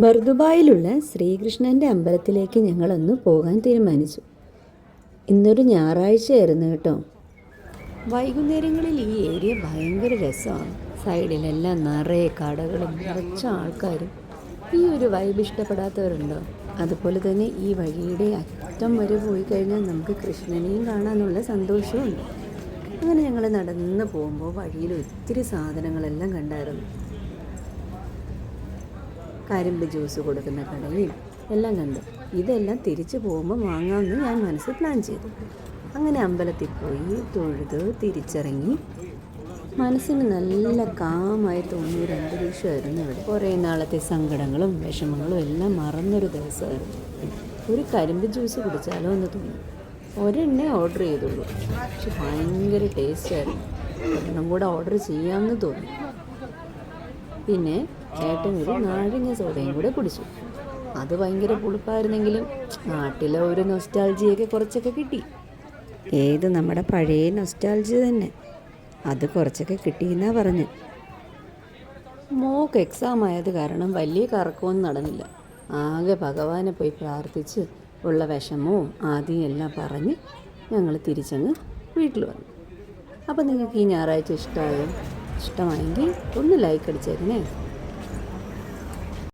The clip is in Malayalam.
ബർദുബായിലുള്ള ശ്രീകൃഷ്ണൻ്റെ അമ്പലത്തിലേക്ക് ഞങ്ങളൊന്ന് പോകാൻ തീരുമാനിച്ചു. ഇന്നൊരു ഞായറാഴ്ചയായിരുന്നു കേട്ടോ. വൈകുന്നേരങ്ങളിൽ ഈ ഏരിയ ഭയങ്കര രസമാണ്. സൈഡിലെല്ലാം നിറയെ കടകളും നിറച്ച ആൾക്കാരും. ഈ ഒരു വൈബ് ഇഷ്ടപ്പെടാത്തവരുണ്ടോ? അതുപോലെ തന്നെ ഈ വഴിയുടെ അറ്റം വരെ പോയി കഴിഞ്ഞാൽ നമുക്ക് കൃഷ്ണനെയും കാണാനുള്ള സന്തോഷമുണ്ട്. അങ്ങനെ ഞങ്ങൾ നടന്ന് പോകുമ്പോൾ വഴിയിൽ ഒത്തിരി സാധനങ്ങളെല്ലാം കണ്ടായിരുന്നു. കരിമ്പ് ജ്യൂസ് കൊടുക്കുന്ന കടയും എല്ലാം കണ്ടു. ഇതെല്ലാം തിരിച്ചു പോകുമ്പോൾ വാങ്ങാമെന്ന് ഞാൻ മനസ്സിൽ പ്ലാൻ ചെയ്തു. അങ്ങനെ അമ്പലത്തിൽ പോയി തൊഴുത് തിരിച്ചിറങ്ങി. മനസ്സിന് നല്ല കാമായി തോന്നിയൊരു അന്തരീക്ഷമായിരുന്നു ഇവിടെ. കുറേ നാളത്തെ സങ്കടങ്ങളും വിഷമങ്ങളും എല്ലാം മറന്നൊരു ദിവസമായിരുന്നു. ഒരു കരിമ്പ് ജ്യൂസ് കുടിച്ചാലോ എന്ന് തോന്നി. ഒരെണ്ണേ ഓർഡർ ചെയ്തുള്ളൂ, പക്ഷെ ഭയങ്കര ടേസ്റ്റായിരുന്നു. ഒരെണ്ണം കൂടെ ഓർഡർ ചെയ്യാമെന്ന് തോന്നി. പിന്നെ ഏട്ടൻ ഒരു നാരങ്ങ സോഡയും കൂടെ കുടിച്ചു. അത് ഭയങ്കര പുളിപ്പായിരുന്നെങ്കിലും നാട്ടിലെ ഒരു നൊസ്റ്റാൾജിയൊക്കെ കുറച്ചൊക്കെ കിട്ടി. ഏത് നമ്മുടെ പഴയ നൊസ്റ്റാൾജി തന്നെ, അത് കുറച്ചൊക്കെ കിട്ടിയെന്നാ പറഞ്ഞു. മോക്ക് എക്സാം ആയത് കാരണം വലിയ കറക്കമൊന്നും നടന്നില്ല. ആകെ ഭഗവാനെ പോയി പ്രാർത്ഥിച്ച് ഉള്ള വിഷമവും ആദ്യം എല്ലാം പറഞ്ഞ് ഞങ്ങൾ തിരിച്ചങ്ങ് വീട്ടിൽ വന്നു. അപ്പോൾ നിങ്ങൾക്ക് ഈ ഞായറാഴ്ച ഇഷ്ടമായോ? ഇഷ്ടമായെങ്കിൽ ഒന്ന് ലൈക്ക് അടിച്ചേക്കണേ.